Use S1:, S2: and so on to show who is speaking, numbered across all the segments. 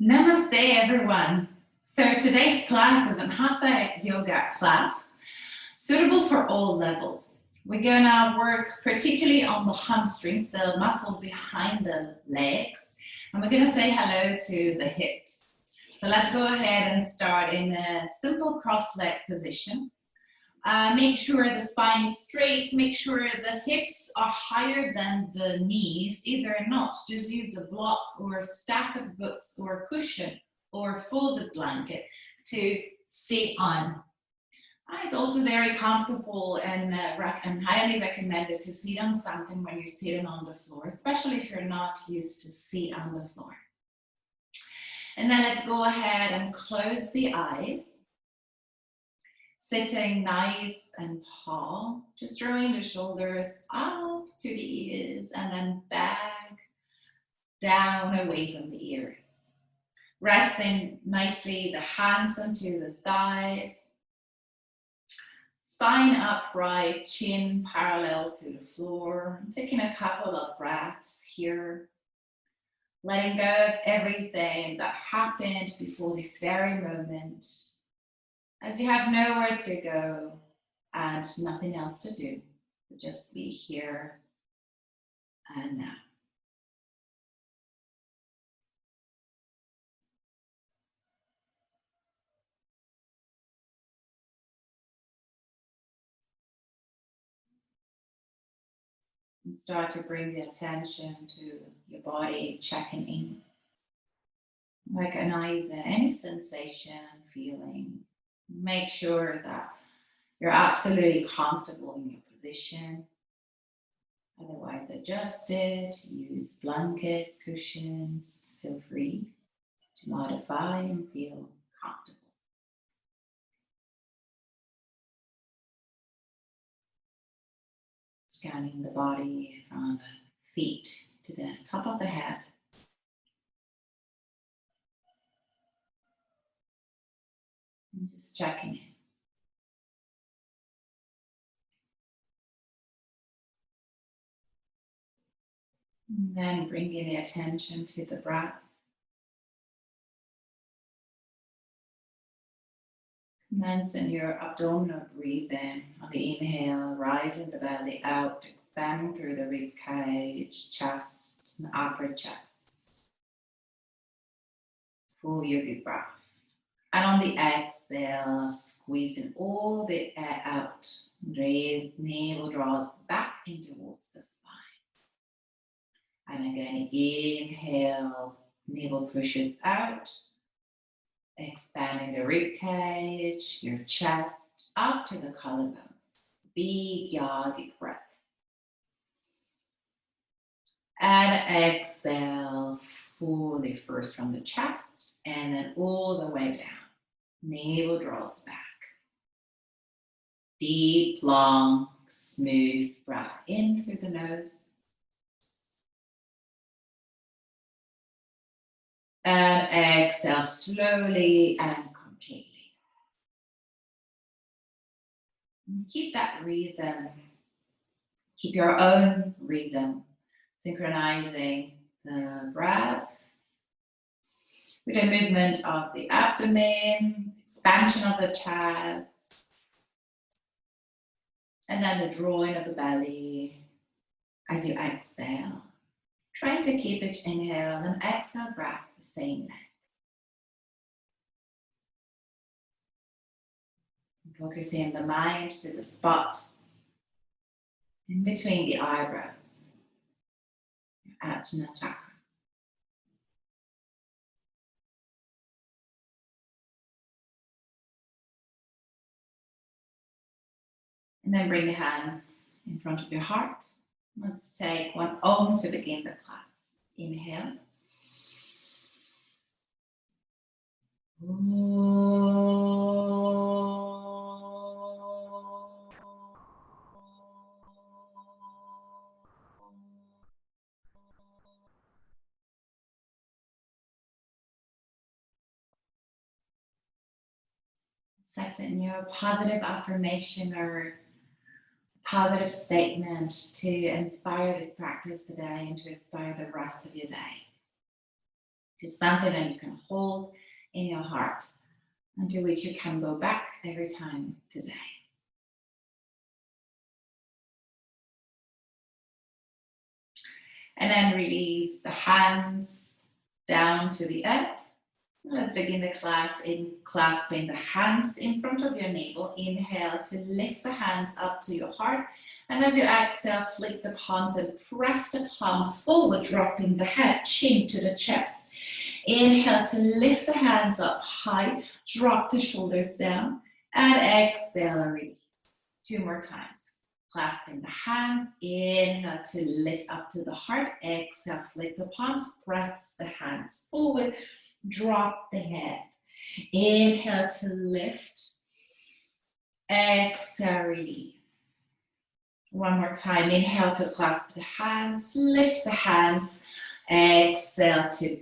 S1: Namaste everyone. So today's class is an Hatha yoga class suitable for all levels. We're going to work particularly on the hamstrings, the muscle behind the legs, and we're going to say hello to the hips. So let's go ahead and start in a simple cross-leg position. Make sure the spine is straight, make sure the hips are higher than the knees, either not, just use a block or a stack of books or a cushion or a folded blanket to sit on. It's also very comfortable and highly recommended to sit on something when you're sitting on the floor, especially if you're not used to sit on the floor. And then let's go ahead and close the eyes. Sitting nice and tall, just drawing the shoulders up to the ears and then back down away from the ears. Resting nicely the hands onto the thighs. Spine upright, chin parallel to the floor. Taking a couple of breaths here. Letting go of everything that happened before this very moment. As you have nowhere to go and nothing else to do, just be here and now. And start to bring the attention to your body, checking in. Recognize any sensation, feeling. Make sure that you're absolutely comfortable in your position. Otherwise, adjust it. Use blankets, cushions. Feel free to modify and feel comfortable. Scanning the body from the feet to the top of the head. And just checking in. And then bringing the attention to the breath. Commencing your abdominal breathing. On the inhale, rising the belly out, expanding through the rib cage, chest, and upper chest. Full yogic breath. And on the exhale, squeezing all the air out. Navel draws back in towards the spine. And again, inhale, navel pushes out. Expanding the rib cage, your chest, up to the collarbones. Big yogic breath. And exhale fully first from the chest and then all the way down. Navel draws back. Deep, long, smooth breath in through the nose. And exhale slowly and completely. And keep that rhythm. Keep your own rhythm. Synchronizing the breath with a movement of the abdomen, expansion of the chest, and then the drawing of the belly as you exhale. Trying to keep each inhale and exhale breath the same length. Focusing the mind to the spot in between the eyebrows, your Ajna chakra. And then bring the hands in front of your heart. Let's take one Om to begin the class. Inhale. Set in your positive affirmation or positive statement to inspire this practice today and to inspire the rest of your day. Just something that you can hold in your heart and to which you can go back every time today. And then release the hands down to the earth. Let's begin the class in clasping the hands in front of your navel. Inhale to lift the hands up to your heart. And as you exhale, flick the palms and press the palms forward, dropping the head, chin to the chest. Inhale to lift the hands up high, drop the shoulders down, and exhale, release. 2 more times. Clasping the hands, inhale to lift up to the heart, exhale, flick the palms, press the hands forward, drop the head. Inhale to lift, exhale, release. 1 more time, inhale to clasp the hands, lift the hands, exhale to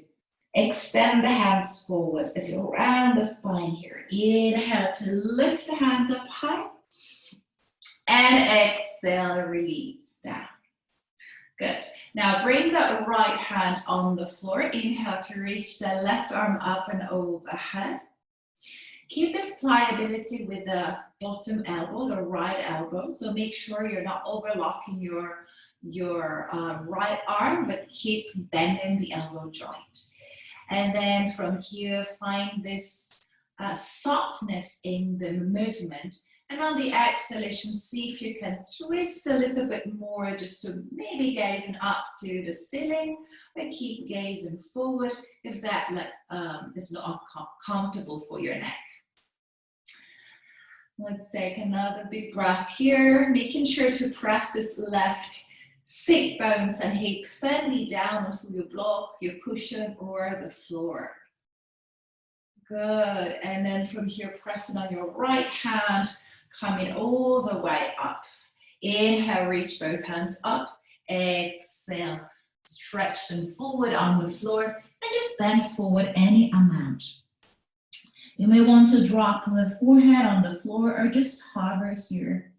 S1: extend the hands forward as you round the spine here. Inhale to lift the hands up high. And exhale, release down. Good. Now bring the right hand on the floor. Inhale to reach the left arm up and overhead. Keep this pliability with the bottom elbow, the right elbow. So make sure you're not overlocking your right arm, but keep bending the elbow joint. And then from here, find this softness in the movement. And on the exhalation, see if you can twist a little bit more, just to maybe gazing up to the ceiling, but keep gazing forward if that is not comfortable for your neck. Let's take another big breath here, making sure to press this left sit bones and hip firmly down onto your block, your cushion, or the floor. Good. And then from here, pressing on your right hand, coming all the way up. Inhale, reach both hands up. Exhale, stretch them forward on the floor and just bend forward any amount. You may want to drop the forehead on the floor or just hover here.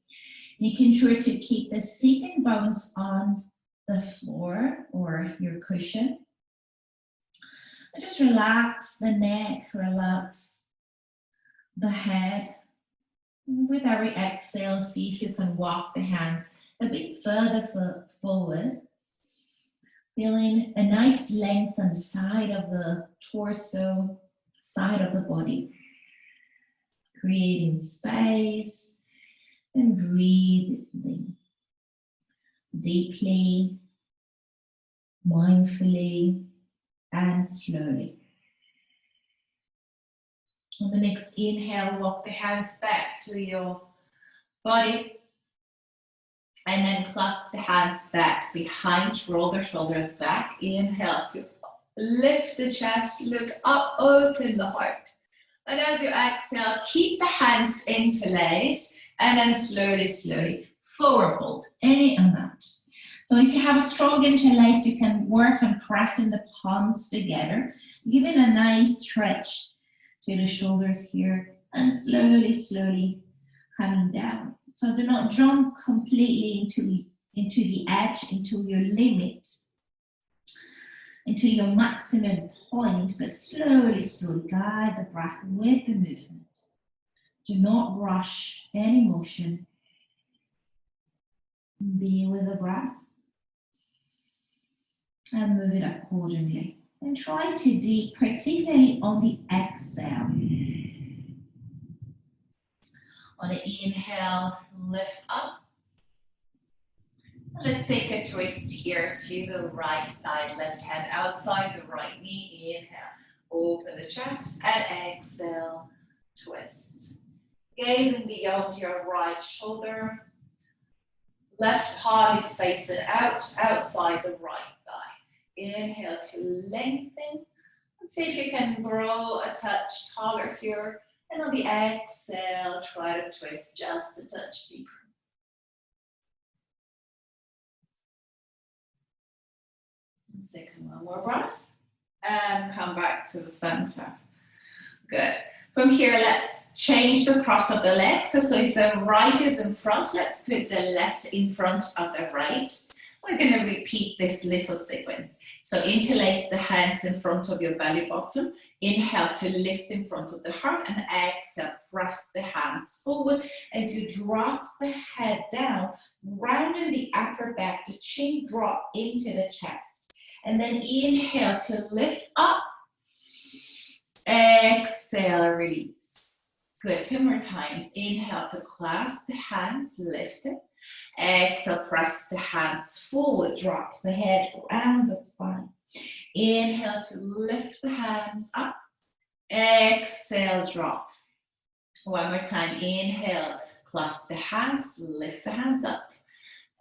S1: Making sure to keep the sitting bones on the floor or your cushion. And just relax the neck, relax the head. With every exhale, see if you can walk the hands a bit further forward. Feeling a nice length on the side of the torso, side of the body. Creating space and breathing deeply, mindfully, and slowly. On the next inhale, walk the hands back to your body and then clasp the hands back behind, roll the shoulders back. Inhale to lift the chest, look up, open the heart. And as you exhale, keep the hands interlaced and then slowly, slowly forward fold any amount. So if you have a strong interlace, you can work on pressing the palms together, giving a nice stretch to the shoulders here and slowly, slowly coming down. So do not jump completely into the edge, into your limit, into your maximum point, but slowly, slowly guide the breath with the movement. Do not rush any motion. Be with the breath and move it accordingly. And try to deep, particularly on the exhale. On the inhale, lift up. Let's take a twist here to the right side, left hand outside the right knee. Inhale, open the chest, and exhale, twist. Gazing beyond your right shoulder. Left palm is facing out, outside the right thigh. Inhale to lengthen. Let's see if you can grow a touch taller here. And on the exhale, try to twist just a touch deeper. Let's take one more breath. And come back to the center. Good. From here, let's change the cross of the legs. So if the right is in front, let's put the left in front of the right. We're going to repeat this little sequence. So interlace the hands in front of your belly button. Inhale to lift in front of the heart, and exhale, press the hands forward as you drop the head down, rounding the upper back, the chin drop into the chest. And then inhale to lift up. Exhale, release. Good, 2 more times. Inhale to clasp the hands, lift it. Exhale, press the hands forward, drop the head around the spine. Inhale to lift the hands up. Exhale, drop. 1 more time. Inhale, clasp the hands, lift the hands up.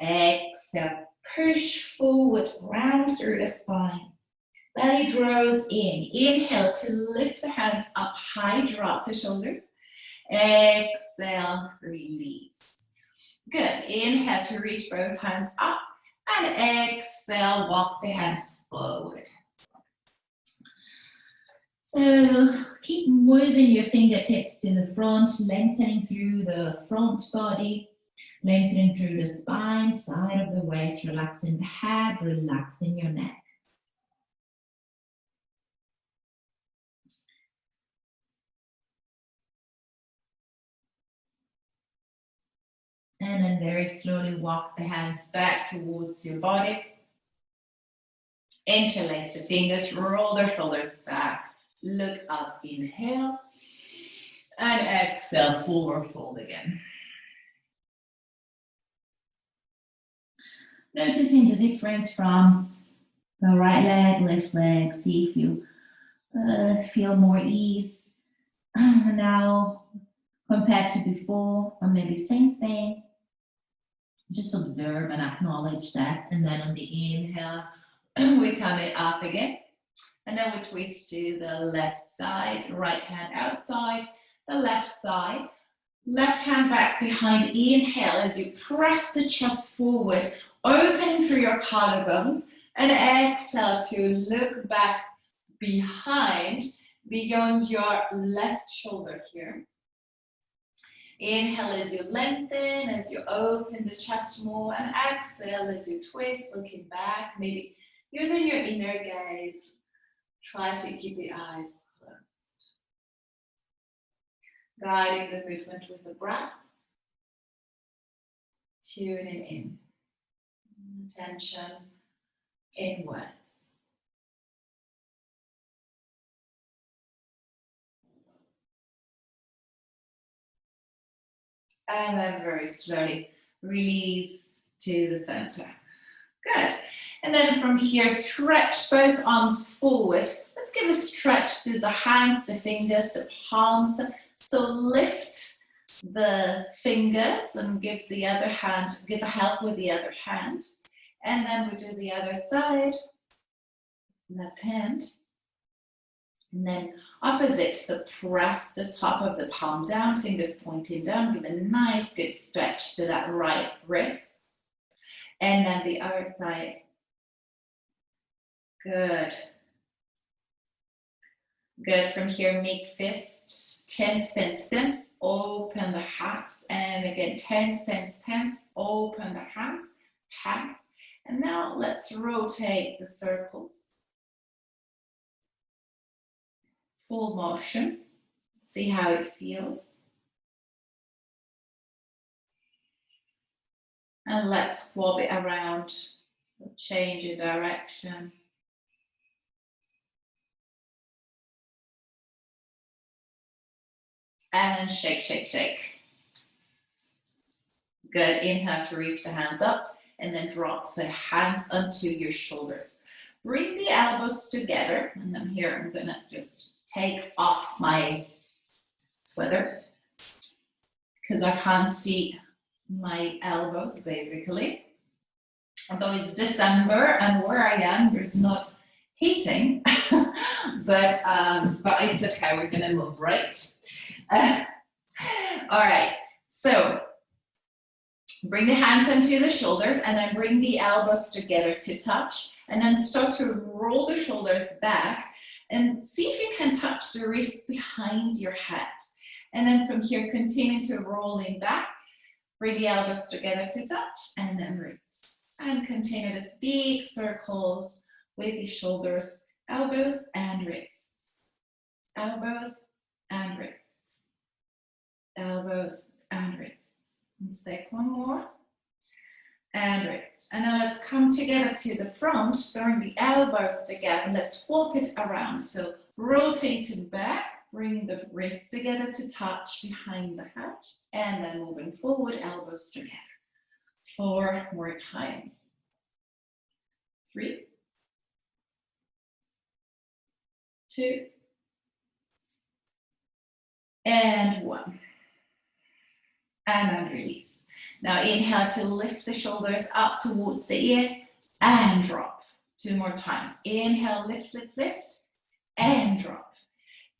S1: Exhale, push forward, round through the spine. Belly draws in. Inhale to lift the hands up high, drop the shoulders. Exhale, release. Good. Inhale to reach both hands up, and exhale, walk the hands forward. So keep moving your fingertips to the front, lengthening through the front body, lengthening through the spine, side of the waist, relaxing the head, relaxing your neck. And then very slowly walk the hands back towards your body. Interlace the fingers, roll the shoulders back. Look up, inhale. And exhale, forward fold again. Noticing the difference from the right leg, left leg. See if you feel more ease now compared to before, or maybe same thing. Just observe and acknowledge that. And then on the inhale, we're coming up again. And then we twist to the left side, right hand outside, the left thigh. Left hand back behind. Inhale as you press the chest forward, opening through your collarbones. And exhale to look back behind, beyond your left shoulder here. Inhale as you lengthen, as you open the chest more, and exhale as you twist, looking back, maybe using your inner gaze. Try to keep the eyes closed. Guiding the movement with the breath. Tuning in. Attention inwards. And then very slowly release to the center. Good. And then from here, stretch both arms forward. Let's give a stretch through the hands, the fingers, the palms. So lift the fingers and give the other hand, give a help with the other hand. And then we do the other side, left hand. And then opposite, so press the top of the palm down, fingers pointing down, give a nice good stretch to that right wrist. And then the other side. Good. Good. From here, make fists, tense, tense, tense, open the hands. And again, tense, tense, tense, open the hands, tense. And now let's rotate the circles. Full motion. See how it feels. And let's swab it around. Change the direction. And then shake, shake, shake. Good. Inhale to reach the hands up. And then drop the hands onto your shoulders. Bring the elbows together. And then here I'm going to just take off my sweater because I can't see my elbows basically. Although it's December and where I am, there's not heating, but it's okay. We're going to move, right? All right. So bring the hands onto the shoulders and then bring the elbows together to touch, and then start to roll the shoulders back and see if you can touch the wrist behind your head. And then from here, continue to rolling back, bring the elbows together to touch, and then release. And continue this big circles with the shoulders, elbows and wrists. Elbows and wrists. Elbows and wrists. Let's take one more. And wrists. And now let's come together to the front, bring the elbows together. Let's swap it around. So rotating back, bring the wrists together to touch behind the head, and then moving forward, elbows together. 4 more times. 3, 2, and 1. And then release. Now inhale to lift the shoulders up towards the ear and drop. 2 more times. Inhale, lift, lift, lift, and drop.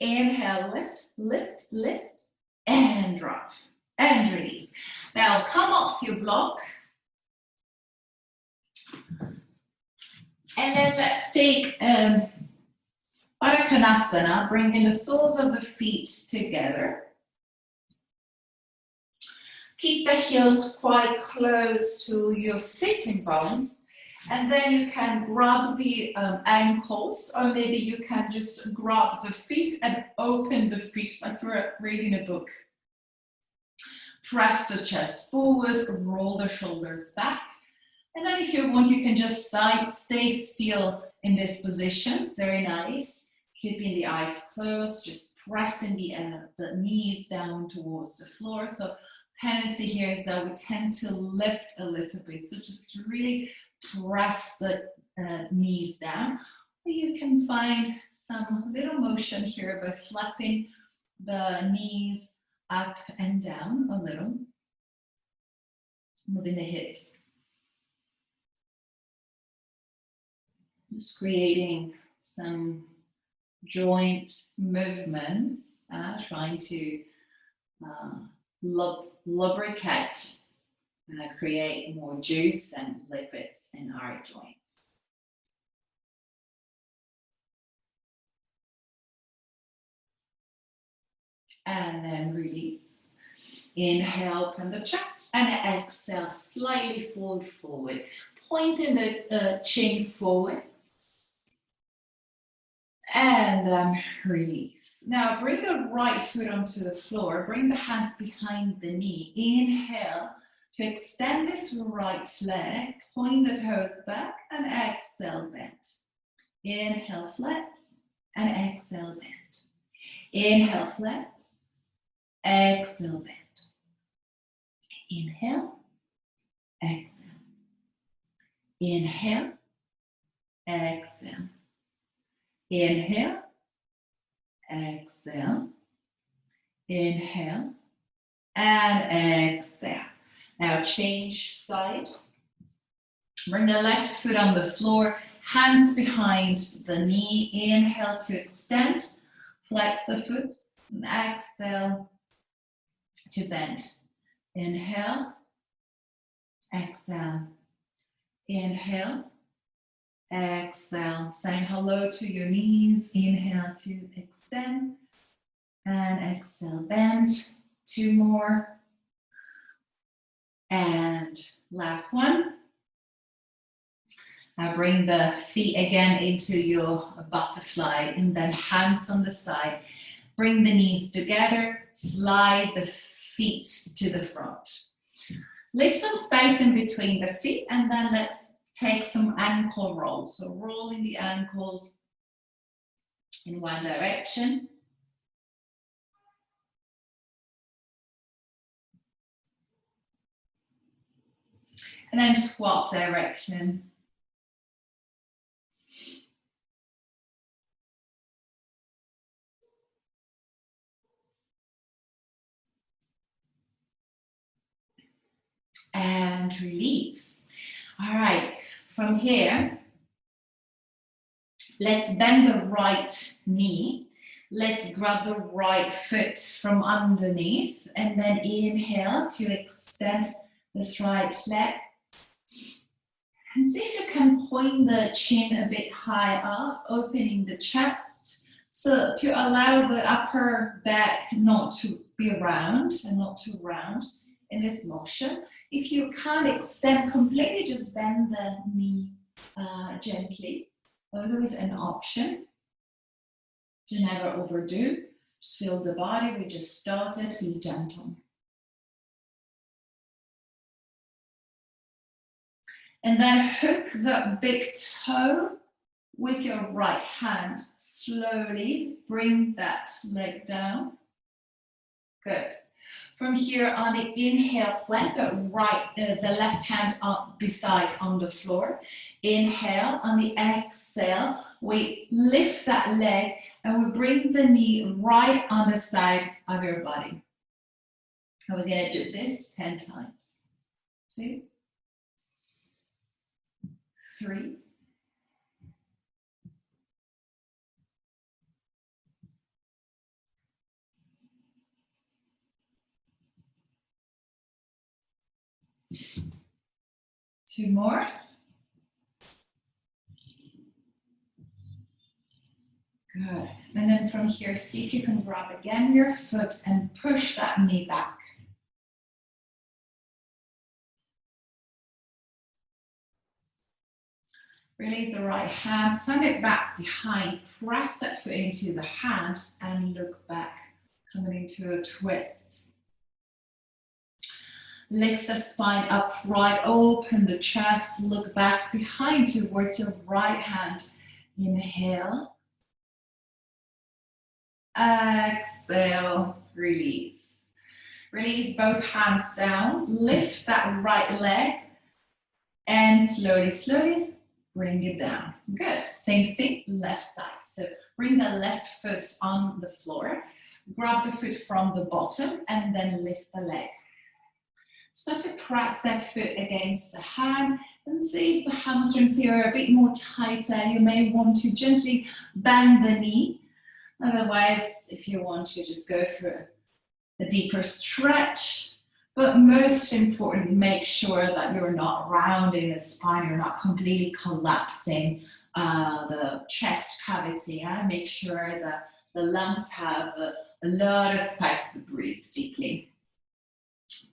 S1: Inhale, lift, lift, lift, and drop. And release. Now come off your block. And then let's take Uttanasana, bringing the soles of the feet together. Keep the heels quite close to your sitting bones. And then you can grab the ankles, or maybe you can just grab the feet and open the feet like you're reading a book. Press the chest forward, roll the shoulders back. And then if you want, you can just stay still in this position. It's very nice. Keeping the eyes closed, just pressing the knees down towards the floor. So tendency here is that we tend to lift a little bit. So just really press the knees down. Or you can find some little motion here by flapping the knees up and down a little. Moving the hips. Just creating some joint movements, trying to lubricate, create more juice and lipids in our joints. And then release. Inhale, open the chest, and exhale, slightly fold forward. Pointing the chin forward. And then release. Now bring the right foot onto the floor. Bring the hands behind the knee. Inhale to extend this right leg. Point the toes back and exhale, bend. Inhale, flex and exhale, bend. Inhale, flex. Exhale, bend. Inhale, exhale. Inhale, exhale. Inhale, exhale, inhale, and exhale. Now change side. Bring the left foot on the floor, hands behind the knee. Inhale to extend, flex the foot, and exhale to bend. Inhale, exhale, inhale, exhale, saying hello to your knees. Inhale to extend and exhale, bend. 2 more. And last one. Now bring the feet again into your butterfly and then hands on the side. Bring the knees together, slide the feet to the front. Leave some space in between the feet and then let's take some ankle rolls. So rolling the ankles in one direction. And then swap direction. And release. All right, from here, let's bend the right knee. Let's grab the right foot from underneath and then inhale to extend this right leg. And see if you can point the chin a bit high up, opening the chest. So to allow the upper back not to be round and not too round. in this motion. If you can't extend completely, just bend the knee gently. Always an option to never overdo. Just feel the body. We just started. Be gentle. And then hook the big toe with your right hand. Slowly bring that leg down. Good. From here on the inhale, plant the left hand up beside on the floor. Inhale. On the exhale, we lift that leg and we bring the knee right on the side of your body. And we're going to do this 10 times. 2, 3, 2 more. Good. And then from here, see if you can grab again your foot and push that knee back. Release the right hand, send it back behind, press that foot into the hand and look back, coming into a twist. Lift the spine upright, open the chest, look back behind towards your right hand. Inhale. Exhale, release. Release both hands down, lift that right leg and slowly, slowly bring it down. Good. Same thing, left side. So bring the left foot on the floor, grab the foot from the bottom and then lift the leg. Start to press that foot against the hand and see if the hamstrings here are a bit more tighter. You may want to gently bend the knee. Otherwise, if you want to, just go for a deeper stretch. But most important, make sure that you're not rounding the spine, you're not completely collapsing the chest cavity. Make sure that the lungs have a lot of space to breathe deeply.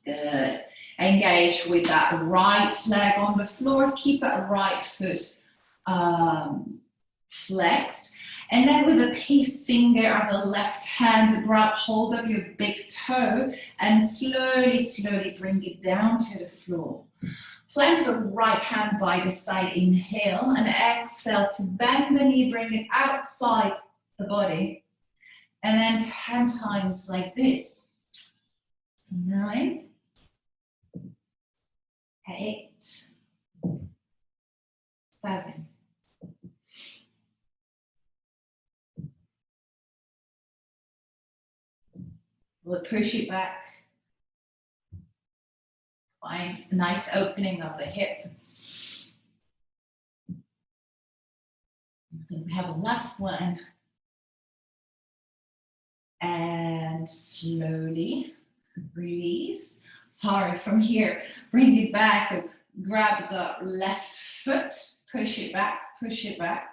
S1: Good. Engage with that right leg on the floor. Keep that right foot flexed. And then with the peace finger of the left hand, grab hold of your big toe and slowly, slowly bring it down to the floor. Plant the right hand by the side, inhale, and exhale to bend the knee, bring it outside the body. And then 10 times like this. 9, 8, 7. We'll push it back. Find a nice opening of the hip. Then we have a last one. And slowly release. Sorry, from here, bring it back. Grab the left foot. Push it back, push it back.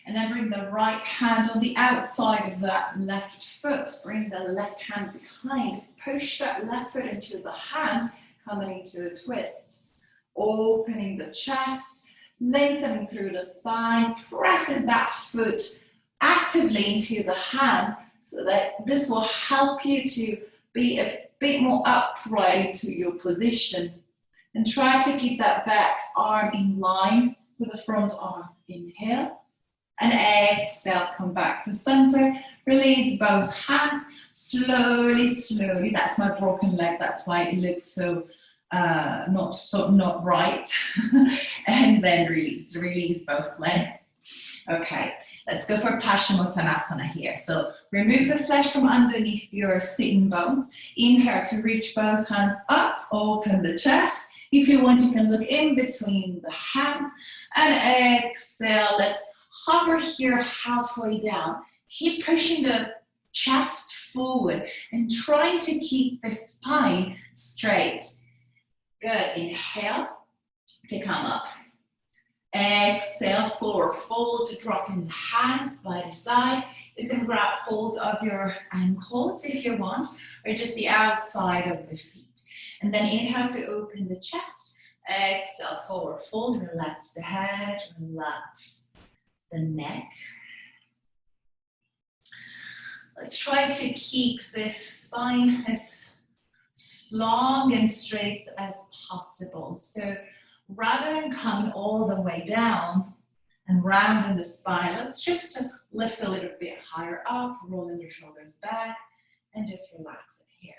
S1: And then bring the right hand on the outside of that left foot. Bring the left hand behind. Push that left foot into the hand, coming into a twist. Opening the chest, lengthening through the spine, pressing that foot actively into the hand so that this will help you to be a bit more upright into your position. And try to keep that back arm in line with the front arm. Inhale. And exhale, come back to center. Release both hands. Slowly, slowly. That's my broken leg. That's why it looks so not right. And then release. Release both legs. Okay, let's go for Paschimottanasana here. So remove the flesh from underneath your sitting bones. Inhale to reach both hands up. Open the chest. If you want, you can look in between the hands. And exhale. Let's hover here halfway down. Keep pushing the chest forward and trying to keep the spine straight. Good. Inhale to come up. Exhale, forward fold to drop in the hands by the side. You can grab hold of your ankles if you want, or just the outside of the feet. And then inhale to open the chest. Exhale, forward fold. Relax the head, relax the neck. Let's try to keep this spine as long and straight as possible. So rather than coming all the way down and round in the spine, let's just lift a little bit higher up, rolling your shoulders back, and just relax it here.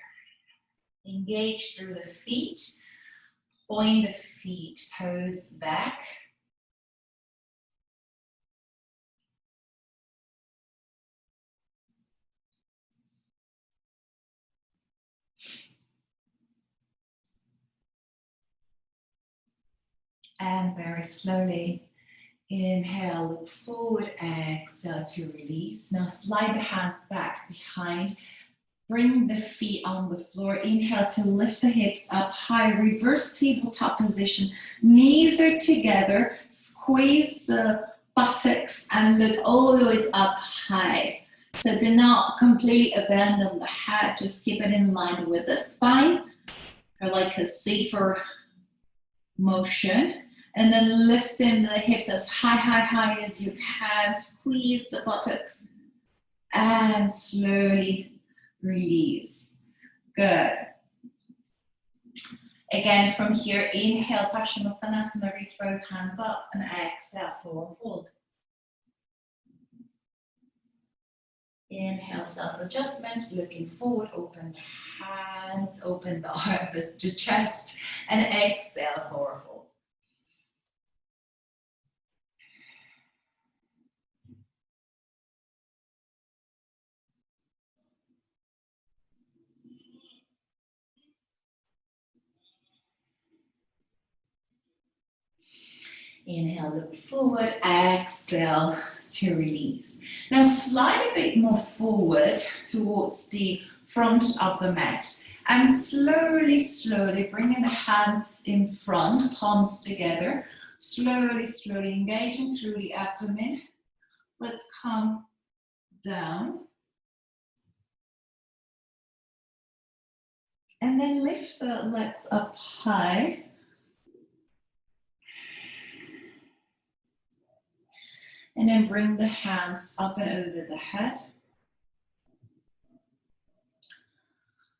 S1: Engage through the feet, point the feet, toes back. And very slowly, inhale, look forward, exhale to release. Now slide the hands back behind. Bring the feet on the floor. Inhale to lift the hips up high. Reverse tabletop position. Knees are together. Squeeze the buttocks and look all the way up high. So do not completely abandon the head. Just keep it in line with the spine, or like a safer motion. And then lifting the hips as high as you can. Squeeze the buttocks and slowly release. Good. Again, from here, inhale, Paschimottanasana, reach both hands up, and exhale, forward fold. Inhale, self-adjustment, looking forward, open the hands, open the chest, and exhale, forward fold. Inhale, look forward, exhale to release. Now slide a bit more forward towards the front of the mat and slowly bringing the hands in front, palms together, slowly engaging through the abdomen. Let's come down. And then lift the legs up high. And then bring the hands up and over the head.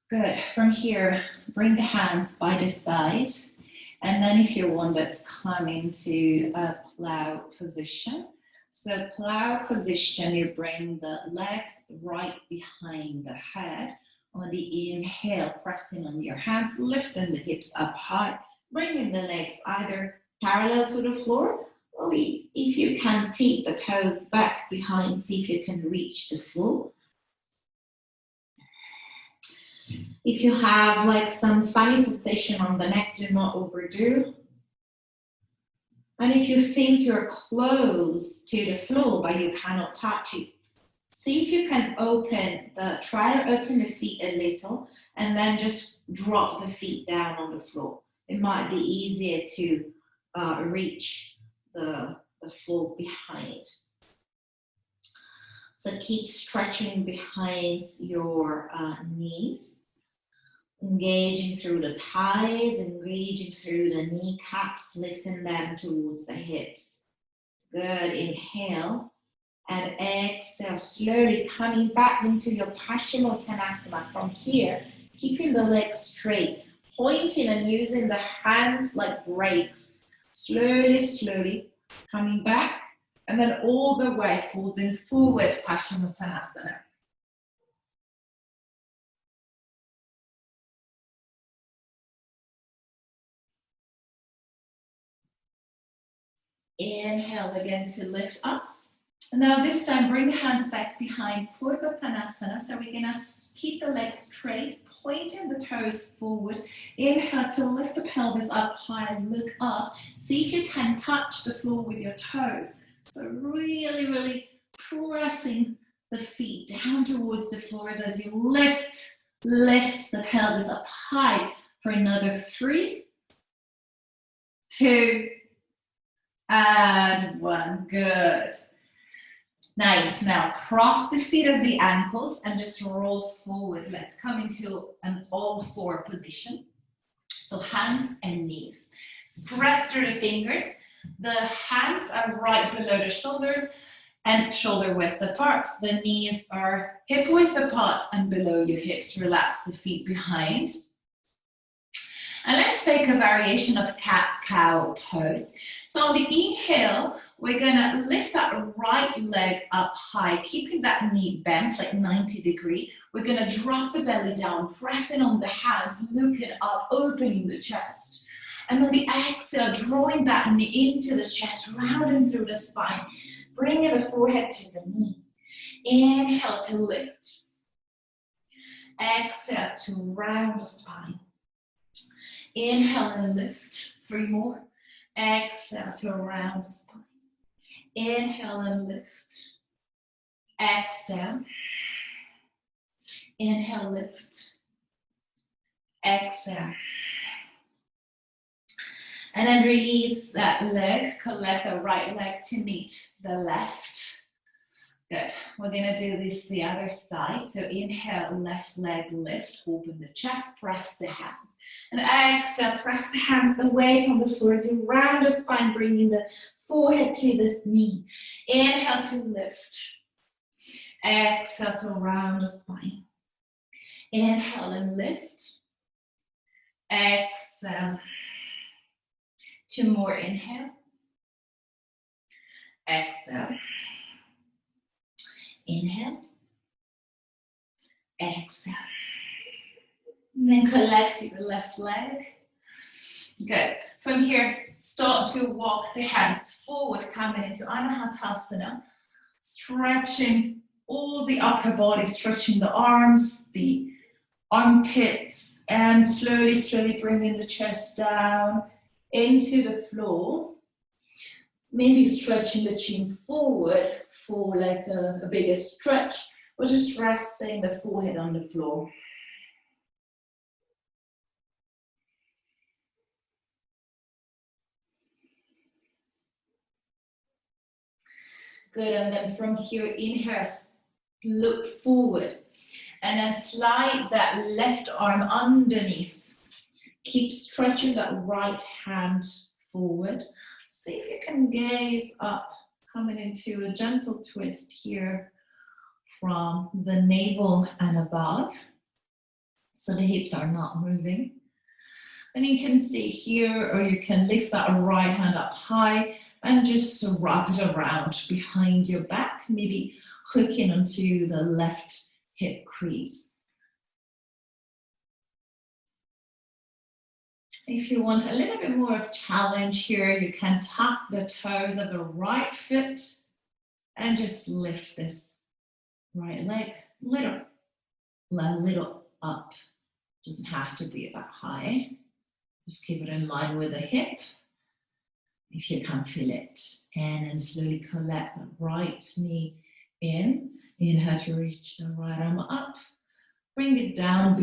S1: Good. From here, bring the hands by the side. And then if you want, let's come into a plow position. So plow position, you bring the legs right behind the head. On the inhale, pressing on your hands, lifting the hips up high, bringing the legs either parallel to the floor, or if you can, take the toes back behind, see if you can reach the floor. If you have like some funny sensation on the neck, do not overdo. And if you think you're close to the floor but you cannot touch it, see if you can try to open the feet a little and then just drop the feet down on the floor. It might be easier to reach the floor behind. So keep stretching behind your knees, engaging through the thighs, engaging through the kneecaps, lifting them towards the hips. Good, inhale. And exhale, slowly coming back into your Paschimottanasana. From here, keeping the legs straight, pointing and using the hands like brakes. Slowly coming back, and then all the way folding forward, Paschimottanasana. Inhale again to lift up. Now this time, bring the hands back behind, Purvottanasana. So we're gonna keep the legs straight, pointing the toes forward. Inhale to lift the pelvis up high, look up. See if you can touch the floor with your toes. So really pressing the feet down towards the floors as you lift the pelvis up high for another 3, 2, and 1. Good. Nice. Now cross the feet of the ankles and just roll forward. Let's come into an all-four position. So hands and knees. Spread through the fingers. The hands are right below the shoulders and shoulder width apart. The knees are hip width apart and below your hips. Relax the feet behind. And let's take a variation of cat-cow pose. So on the inhale, we're gonna lift that right leg up high, keeping that knee bent like 90 degrees. We're gonna drop the belly down, pressing on the hands, looking up, opening the chest. And on the exhale, drawing that knee into the chest, rounding through the spine, bringing the forehead to the knee. Inhale to lift. Exhale to round the spine. Inhale and lift. 3 more. Exhale to round the spine. Inhale and lift. Exhale. Inhale, lift. Exhale. And then release that leg. Collect the right leg to meet the left. Good. We're going to do this the other side. So inhale, left leg lift, open the chest, press the hands. And exhale, press the hands away from the floor as you round the spine, bringing the forehead to the knee. Inhale to lift. Exhale to round the spine. Inhale and lift. Exhale. 2 more, inhale. Exhale. Inhale, exhale, and then collect your left leg. Good. From here, start to walk the hands forward, coming into Anahatasana, stretching all the upper body, stretching the arms, the armpits, and slowly, slowly bringing the chest down into the floor. Maybe stretching the chin forward for like a bigger stretch, or just resting the forehead on the floor. Good, and then from here, inhale, look forward, and then slide that left arm underneath. Keep stretching that right hand forward. See if you can gaze up, coming into a gentle twist here from the navel and above. So the hips are not moving. And you can stay here, or you can lift that right hand up high and just wrap it around behind your back, maybe hooking onto the left hip crease. If you want a little bit more of challenge here, you can tuck the toes of the right foot and just lift this right leg a little up. Doesn't have to be that high. Just keep it in line with the hip if you can feel it. And then slowly collect the right knee in. Inhale to reach the right arm up. Bring it down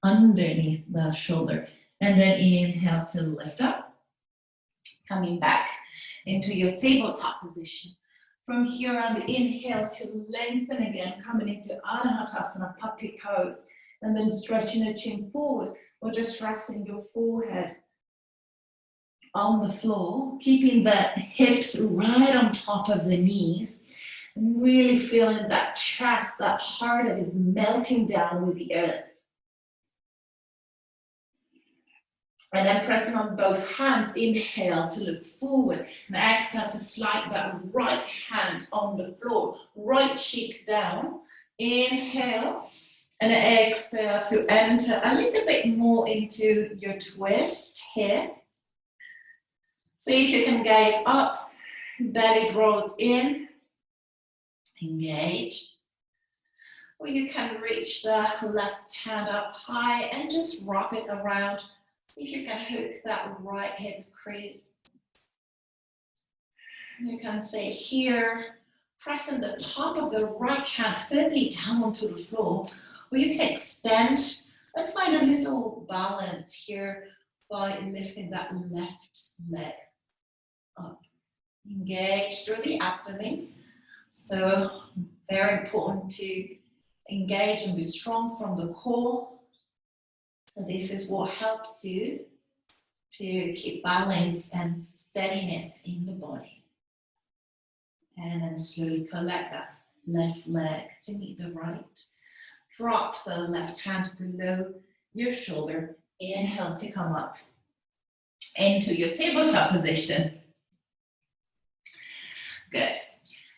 S1: underneath the shoulder, and then inhale to lift up, coming back into your tabletop position. From here on the inhale to lengthen again, coming into Anahatasana, puppy pose, and then stretching the chin forward, or just resting your forehead on the floor, keeping the hips right on top of the knees, and really feeling that chest, that heart that is melting down with the earth. And then pressing on both hands, inhale to look forward, and exhale to slide that right hand on the floor, right cheek down. Inhale, and exhale to enter a little bit more into your twist here. See if you can gaze up, belly draws in, engage. Or you can reach the left hand up high and just wrap it around. See if you can hook that right hip crease. You can stay here, pressing the top of the right hand firmly down onto the floor, or you can extend and find a little balance here by lifting that left leg up. Engage through the abdomen. So very important to engage and be strong from the core. So this is what helps you to keep balance and steadiness in the body. And then slowly collect that left leg to meet the right. Drop the left hand below your shoulder. Inhale to come up into your tabletop position. Good.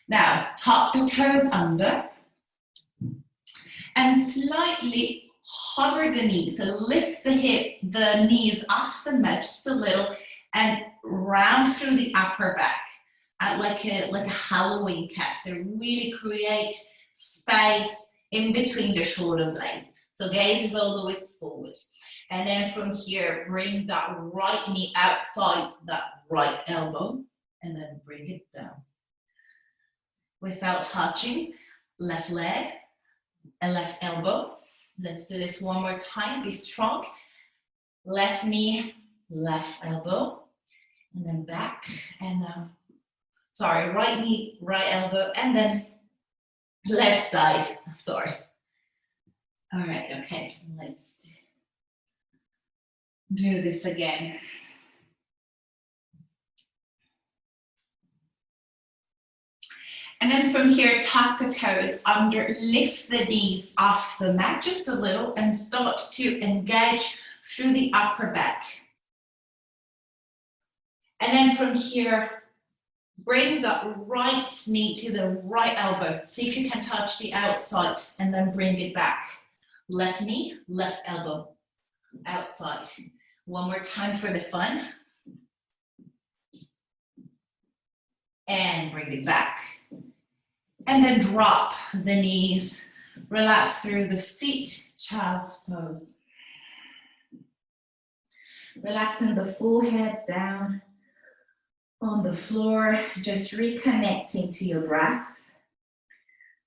S1: Now, tuck the toes under and slightly hover the knees. So lift the knees off the mat just a little and round through the upper back like a Halloween cat. So really create space in between the shoulder blades. So gaze is all the way forward. And then from here, bring that right knee outside that right elbow and then bring it down. Without touching, left leg and left elbow. Let's do this one more time. Be strong. Left knee, left elbow, and then back and right knee, right elbow, and then left side. Sorry. All right, okay, let's do this again. And then from here, tuck the toes under, lift the knees off the mat just a little and start to engage through the upper back. And then from here, bring the right knee to the right elbow. See if you can touch the outside and then bring it back. Left knee, left elbow, outside. One more time for the fun. And bring it back. And then drop the knees, relax through the feet, child's pose. Relaxing the forehead down on the floor, just reconnecting to your breath.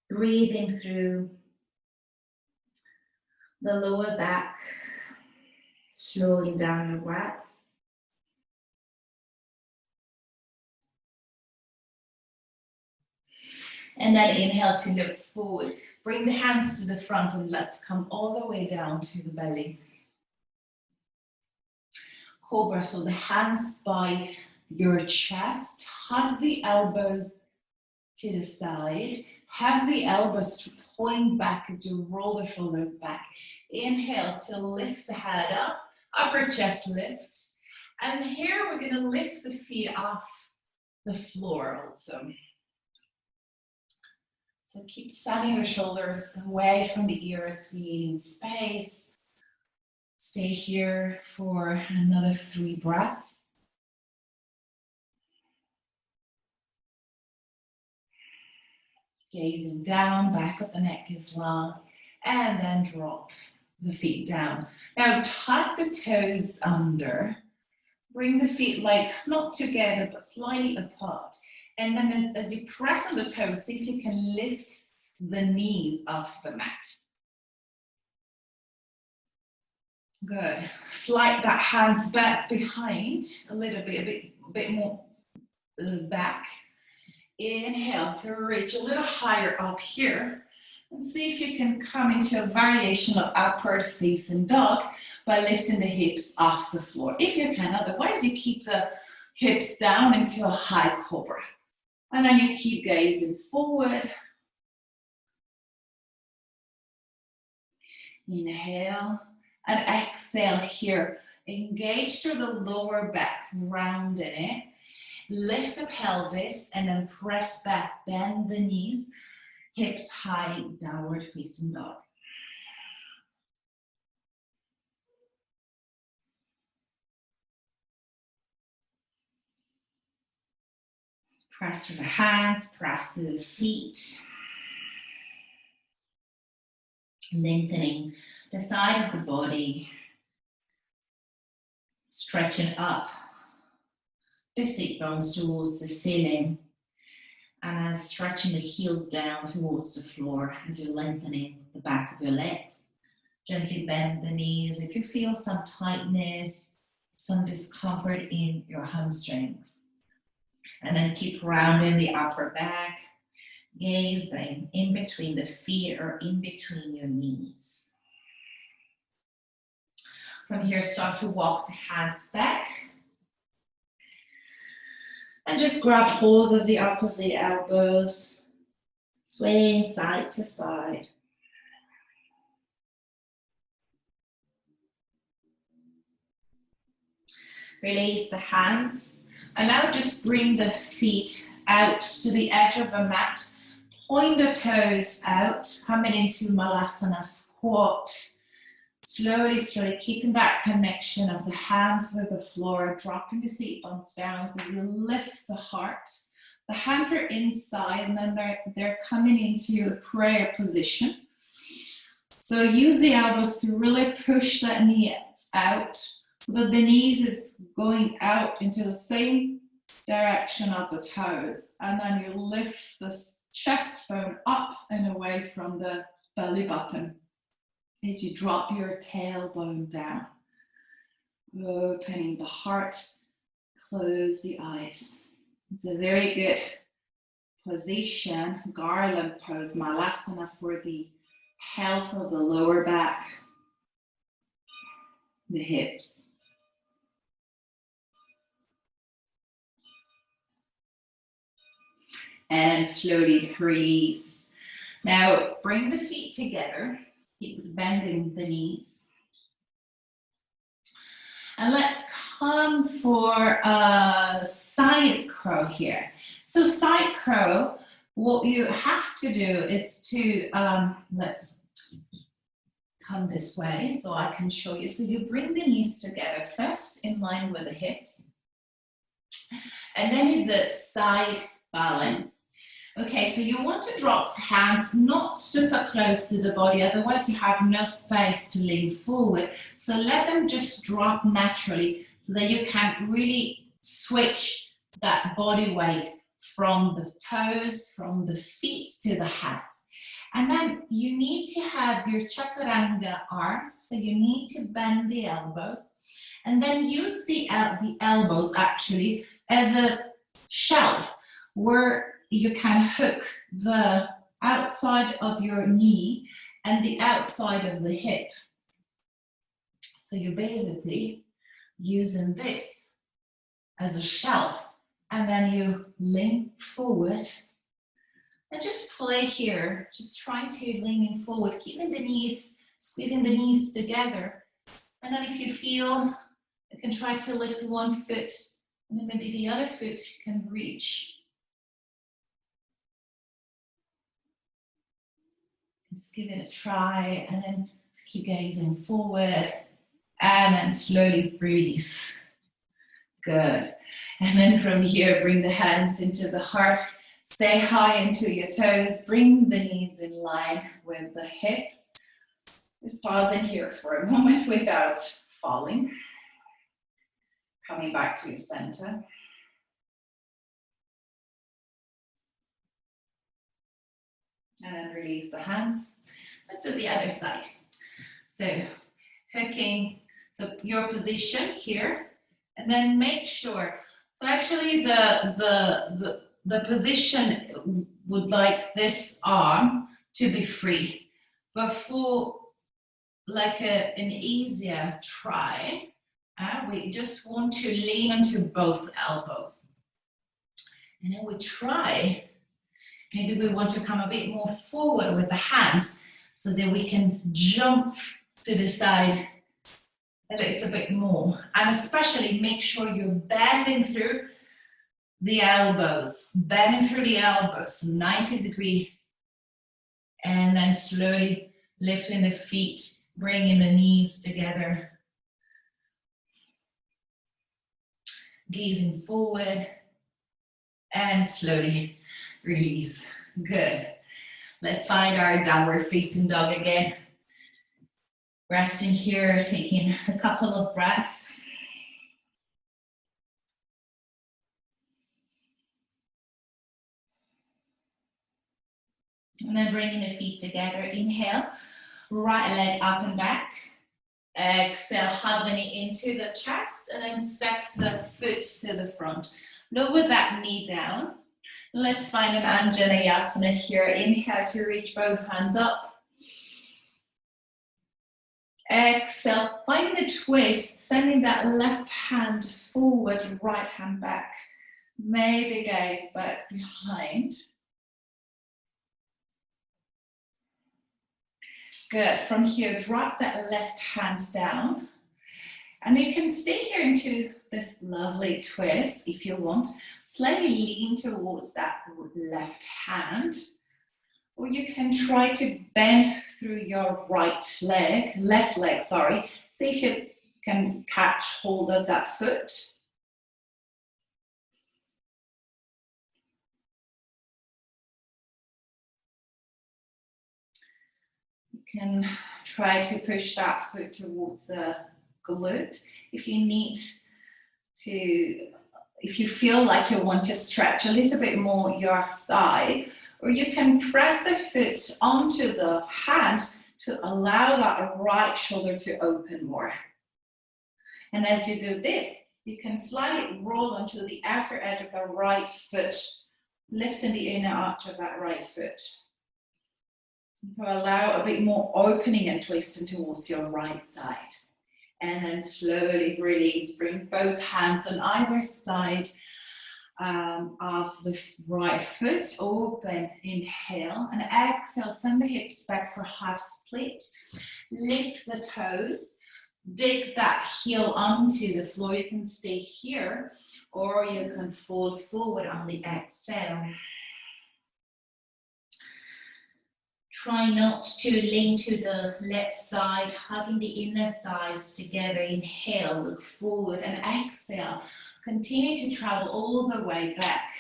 S1: Breathing through the lower back, slowing down your breath. And then inhale to look forward. Bring the hands to the front and let's come all the way down to the belly. Cobra, so the hands by your chest, hug the elbows to the side. Have the elbows to point back as you roll the shoulders back. Inhale to lift the head up, upper chest lift. And here we're going to lift the feet off the floor also. So keep setting your shoulders away from the ears, creating space. Stay here for another 3 breaths. Gazing down, back of the neck is long, and then drop the feet down. Now tuck the toes under. Bring the feet like not together, but slightly apart. And then as you press on the toes, see if you can lift the knees off the mat. Good. Slide that hands back behind a little bit, a bit more back. Inhale to reach a little higher up here. And see if you can come into a variation of upward facing dog by lifting the hips off the floor. If you can, otherwise you keep the hips down into a high cobra. And then you keep gazing forward. Inhale and exhale here. Engage through the lower back, rounding it. Lift the pelvis and then press back, bend the knees, hips high, downward facing dog. Press through the hands, press through the feet. Lengthening the side of the body. Stretching up the sit bones towards the ceiling. And as stretching the heels down towards the floor as you're lengthening the back of your legs. Gently bend the knees if you feel some tightness, some discomfort in your hamstrings. And then keep rounding the upper back. Gaze then in between the feet or in between your knees. From here, start to walk the hands back. And just grab hold of the opposite elbows, swaying side to side. Release the hands. And now just bring the feet out to the edge of the mat. Point the toes out, coming into Malasana Squat. Slowly, slowly, keeping that connection of the hands with the floor, dropping the seat bones down as you lift the heart. The hands are inside and then they're coming into a prayer position. So use the elbows to really push that knees out so that the knees is going out into the same direction of the toes. And then you lift the chest bone up and away from the belly button. As you drop your tailbone down, opening the heart, close the eyes. It's a very good position, garland pose, Malasana, for the health of the lower back, the hips. And slowly release. Now bring the feet together. Keep bending the knees. And let's come for a side crow here. So side crow, what you have to do is to, let's come this way so I can show you. So you bring the knees together first in line with the hips. And then is the side balance. Okay, so you want to drop the hands not super close to the body, otherwise you have no space to lean forward. So let them just drop naturally so that you can really switch that body weight from the toes, from the feet to the hands. And then you need to have your chaturanga arms, so you need to bend the elbows and then use the elbows actually as a shelf where you can hook the outside of your knee and the outside of the hip. So you're basically using this as a shelf, and then you lean forward and just play here, just trying to lean forward, keeping the knees, squeezing the knees together. And then if you feel, you can try to lift one foot and then maybe the other foot can reach. Just give it a try and then keep gazing forward and then slowly breathe. Good. And then from here, bring the hands into the heart. Stay high into your toes. Bring the knees in line with the hips. Just pause in here for a moment without falling. Coming back to your center. And then release the hands. Let's do the other side. So hooking, so your position here, and then make sure. So actually the position would like this arm to be free. But for like an easier try, we just want to lean into both elbows. And then we try. Maybe we want to come a bit more forward with the hands so that we can jump to the side a little bit more. And especially make sure you're bending through the elbows, 90-degree. And then slowly lifting the feet, bringing the knees together. Gazing forward and slowly release. Good. Let's find our downward facing dog again. Resting here, taking a couple of breaths. And then bringing the feet together. Inhale, right leg up and back. Exhale, hug the knee into the chest and then step the foot to the front. Lower that knee down. Let's find an Anjaneyasana here. Inhale to reach both hands up. Exhale, finding a twist, sending that left hand forward, right hand back. Maybe gaze back behind. Good. From here, drop that left hand down. And you can stay here into this lovely twist if you want. Slightly lean towards that left hand. Or you can try to bend through your left leg, sorry. See if you can catch hold of that foot. You can try to push that foot towards the glute. If you feel like you want to stretch a little bit more your thigh, or you can press the foot onto the hand to allow that right shoulder to open more. And as you do this, you can slightly roll onto the outer edge of the right foot, lifting the inner arch of that right foot. To allow a bit more opening and twisting towards your right side. And then slowly release, bring both hands on either side of the right foot, open, inhale, and exhale, send the hips back for half split, lift the toes, dig that heel onto the floor. You can stay here, or you can fold forward on the exhale. Try not to lean to the left side, hugging the inner thighs together. Inhale, look forward, and exhale. Continue to travel all the way back.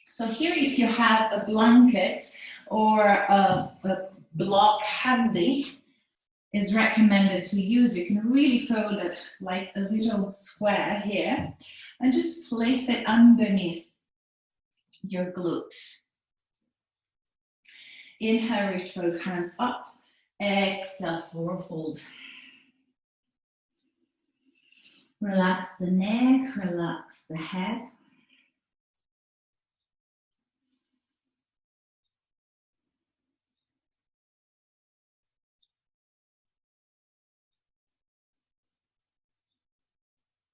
S1: So here, if you have a blanket or a block handy, is recommended to use. You can really fold it like a little square here and just place it underneath your glute. Inhale, reach both hands up. Exhale, forward fold. Relax the neck, relax the head.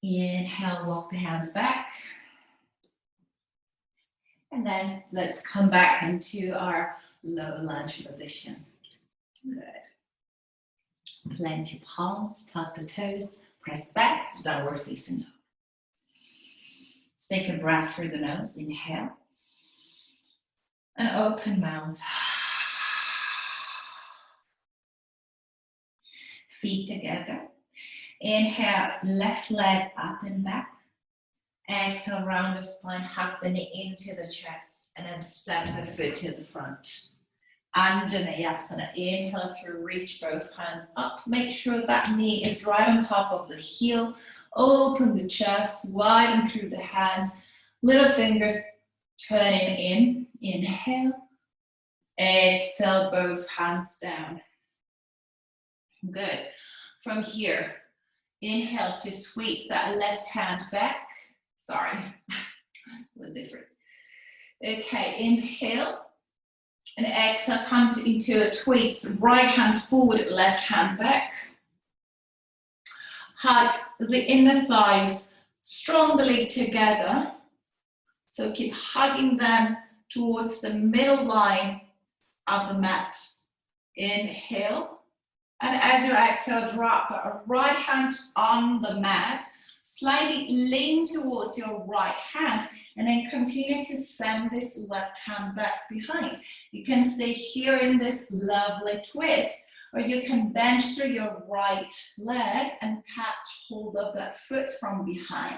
S1: Inhale, walk the hands back. And then let's come back into our low lunge position. Good. Plant your palms, tuck the toes, press back, downward facing dog. Let's take a breath through the nose, inhale. And open mouth. Feet together. Inhale, left leg up and back. Exhale, round the spine, hug the knee into the chest, and then step the foot to the front. Anjaneyasana. Inhale to reach both hands up. Make sure that knee is right on top of the heel. Open the chest, widen through the hands. Little fingers turning in. Inhale. Exhale, both hands down. Good. From here, inhale to sweep that left hand back. Sorry, was different. Okay, inhale. And exhale, come into a twist. Right hand forward, left hand back. Hug the inner thighs strongly together. So keep hugging them towards the middle line of the mat. Inhale. And as you exhale, drop the right hand on the mat. Slightly lean towards your right hand. And then continue to send this left hand back behind. You can stay here in this lovely twist. Or you can bend through your right leg and catch hold of that foot from behind.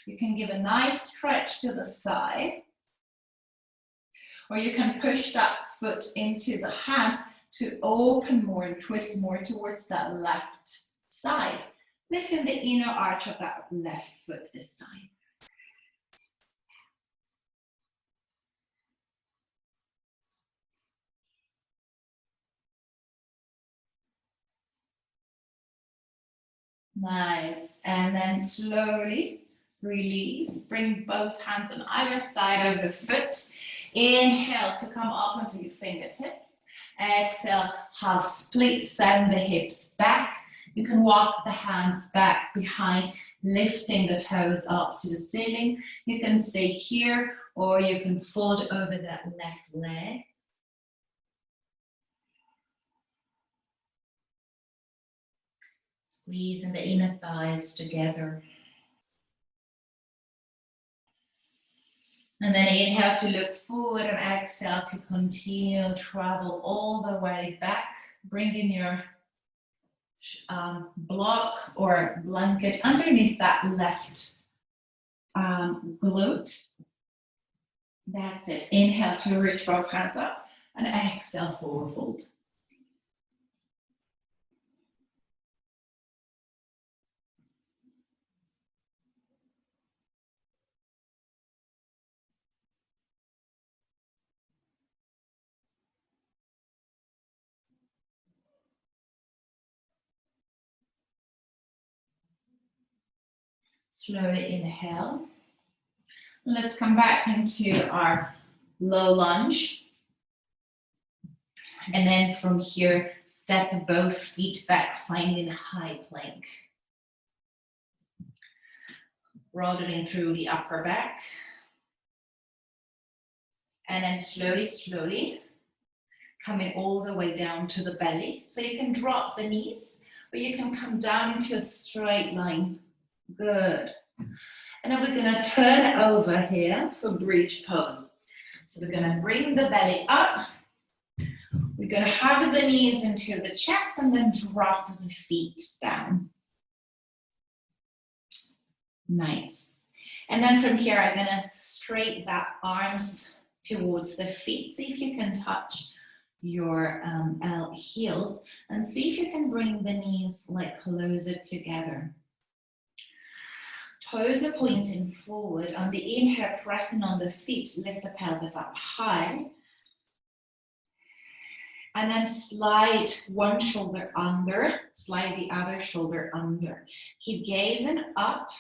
S1: You can give a nice stretch to the thigh. Or you can push that foot into the hand to open more and twist more towards that left side. Lifting the inner arch of that left foot this time. Nice. And then slowly Release. Bring both hands on either side of the foot. Inhale to come up onto your fingertips. Exhale, half split, send the hips back. You can walk the hands back behind, lifting the toes up to the ceiling. You can stay here or you can fold over that left leg. Squeezing the inner thighs together. And then inhale to look forward and exhale to continue travel all the way back, bringing your block or blanket underneath that left glute. That's it. Inhale to reach both hands up and exhale, forward fold. Slowly inhale. Let's come back into our low lunge. And then from here, step both feet back, finding a high plank. Rolling through the upper back. And then slowly, slowly, coming all the way down to the belly. So you can drop the knees, or you can come down into a straight line. Good. And then we're going to turn over here for bridge pose. So we're going to bring the belly up. We're going to hug the knees into the chest and then drop the feet down. Nice. And then from here, I'm going to straighten the arms towards the feet. See if you can touch your heels and see if you can bring the knees like closer together. Toes are pointing forward. On the inhale, pressing on the feet, lift the pelvis up high. And then slide one shoulder under, slide the other shoulder under. Keep gazing up.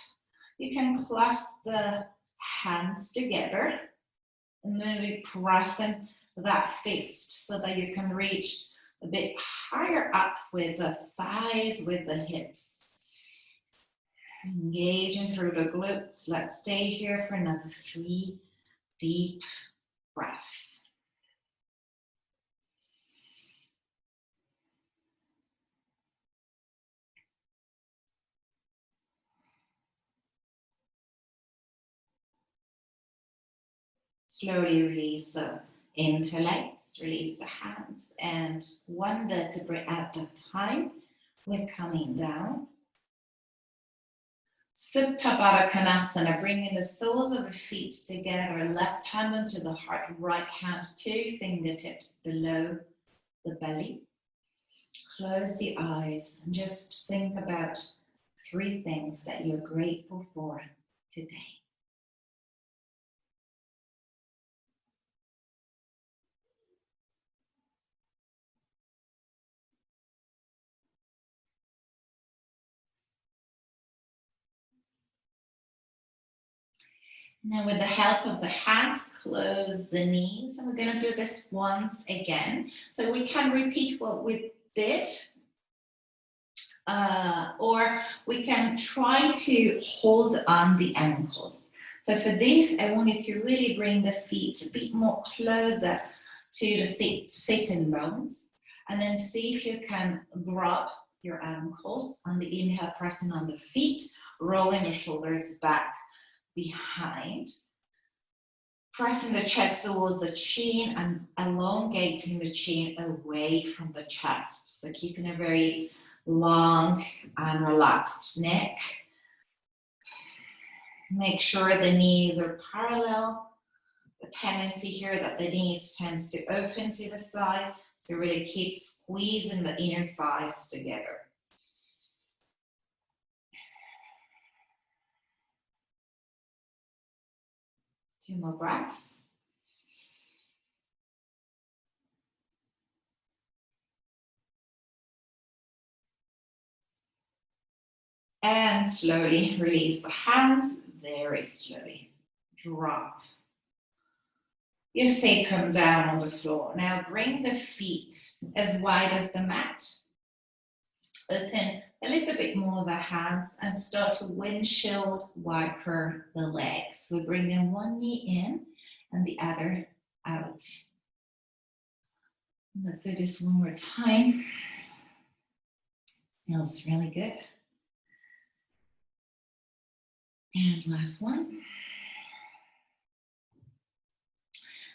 S1: You can clasp the hands together. And then we pressing that fist so that you can reach a bit higher up with the thighs, with the hips. Engaging through the glutes. Let's stay here for another 3 deep breaths. Slowly release the interlace, release the hands, and one vertebrae at a time. We're coming down. Supta Baddha Konasana, bringing the soles of the feet together, left hand onto the heart, right hand, 2 fingertips below the belly. Close the eyes and just think about 3 things that you're grateful for today. Now with the help of the hands, close the knees, and we're going to do this once again. So we can repeat what we did, or we can try to hold on the ankles. So for this, I want you to really bring the feet a bit more closer to the sitting bones, and then see if you can grab your ankles on the inhale, pressing on the feet, rolling your shoulders back behind, pressing the chest towards the chin and elongating the chin away from the chest. So keeping a very long and relaxed neck. Make sure the knees are parallel. The tendency here that the knees tends to open to the side. So really keep squeezing the inner thighs together. Two more breaths. And slowly release the hands, very slowly drop your sacrum down on the floor. Now bring the feet as wide as the mat. Open a little bit more the hands and start to windshield wiper the legs. So bring them one knee in and the other out. Let's do this one more time. Feels really good. And last one.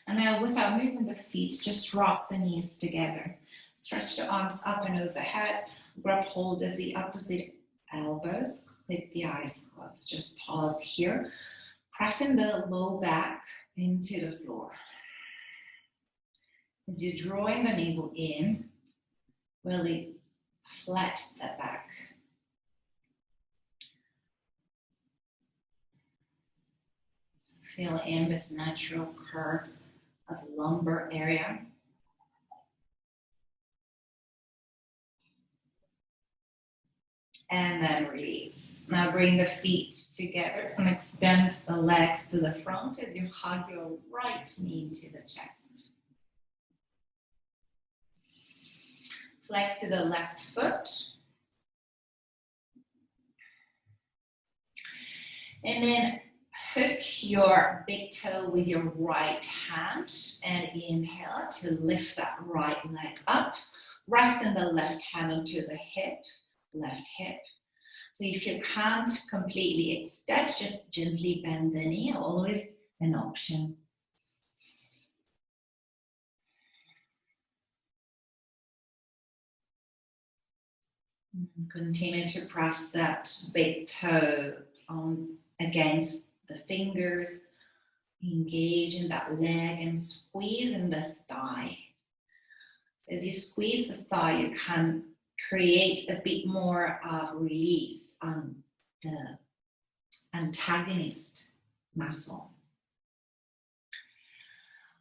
S1: And now without moving the feet, just rock the knees together. Stretch the arms up and overhead. Grab hold of the opposite elbows. Click the eyes closed. Just pause here. Pressing the low back into the floor. As you're drawing the navel in, really flat that back. So feel in this natural curve of the lumbar area. And then release. Now bring the feet together and extend the legs to the front as you hug your right knee to the chest. Flex to the left foot. And then hook your big toe with your right hand and inhale to lift that right leg up. Resting the left hand onto the hip. Left hip. So if you can't completely extend, just gently bend the knee, always an option. Continue to press that big toe on against the fingers, engage in that leg and squeeze in the thigh. As you squeeze the thigh, you can create a bit more of release on the antagonist muscle.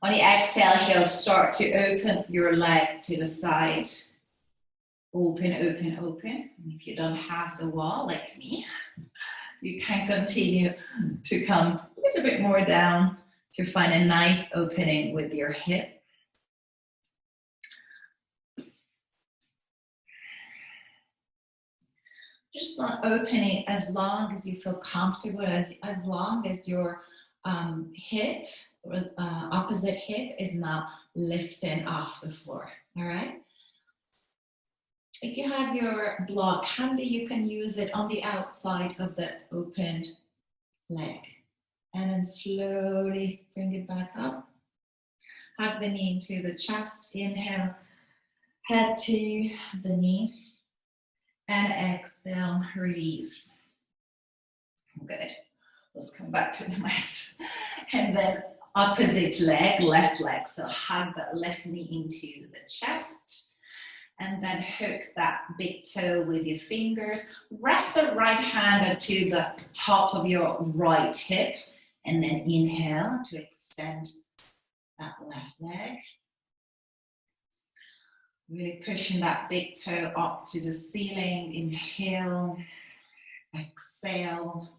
S1: On the exhale here, start to open your leg to the side. Open, open, open. And if you don't have the wall like me, you can continue to come a little bit more down to find a nice opening with your hip. Just open it as long as you feel comfortable, as long as your hip, opposite hip is now lifting off the floor, all right? If you have your block handy, you can use it on the outside of the open leg. And then slowly bring it back up. Hug the knee into the chest, inhale, head to the knee. And exhale, release. Good. Let's come back to the mat. And then opposite leg, left leg. So hug that left knee into the chest. And then hook that big toe with your fingers. Rest the right hand to the top of your right hip. And then inhale to extend that left leg. Really pushing that big toe up to the ceiling. Inhale, exhale.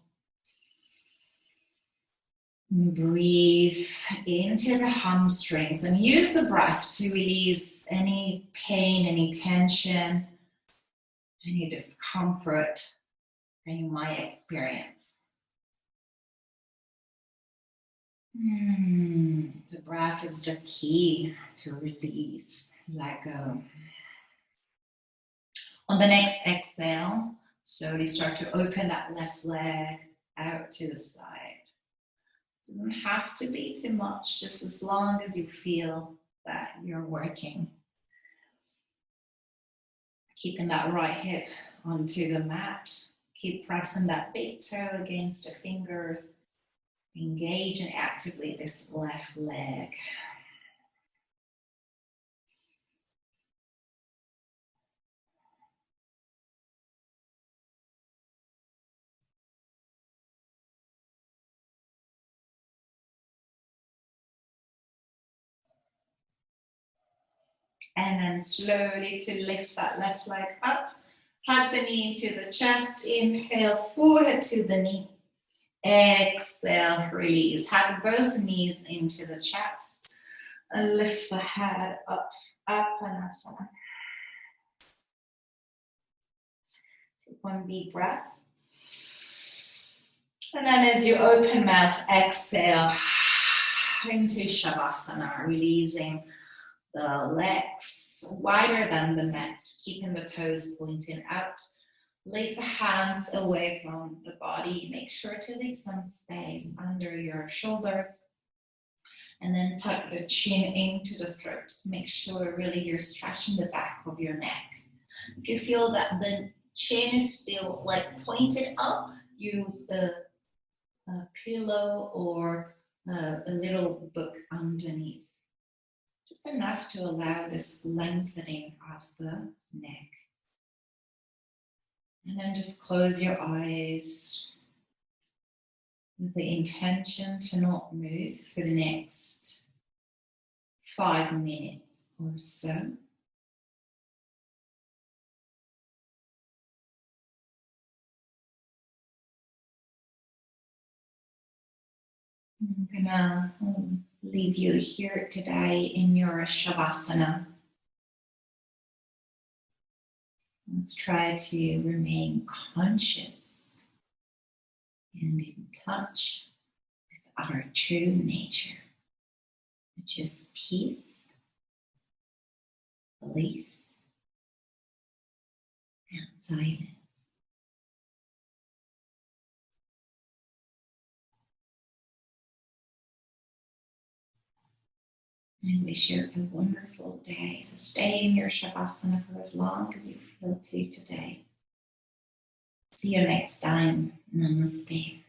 S1: Breathe into the hamstrings and use the breath to release any pain, any tension, any discomfort that you might experience. The breath is the key to release, let go. On the next exhale, slowly start to open that left leg out to the side. Doesn't have to be too much, just as long as you feel that you're working. Keeping that right hip onto the mat. Keep pressing that big toe against the fingers. Engage and activate this left leg. And then slowly to lift that left leg up. Hug the knee into the chest. Inhale, forehead to the knee. Exhale, release. Hug both knees into the chest and lift the head up, Malasana. Take one deep breath. And then as you open mouth, exhale into Shavasana, releasing the legs wider than the mat, keeping the toes pointing out. Leave the hands away from the body. Make sure to leave some space under your shoulders. And then tuck the chin into the throat. Make sure really you're stretching the back of your neck. If you feel that the chin is still like pointed up, use a pillow or a little book underneath. Just enough to allow this lengthening of the neck. And then just close your eyes with the intention to not move for the next 5 minutes or so. I'm gonna leave you here today in your Shavasana. Let's try to remain conscious and in touch with our true nature, which is peace, release, and silence. I wish you a wonderful day. So stay in your Shavasana for as long as you feel to today. See you next time. Namaste.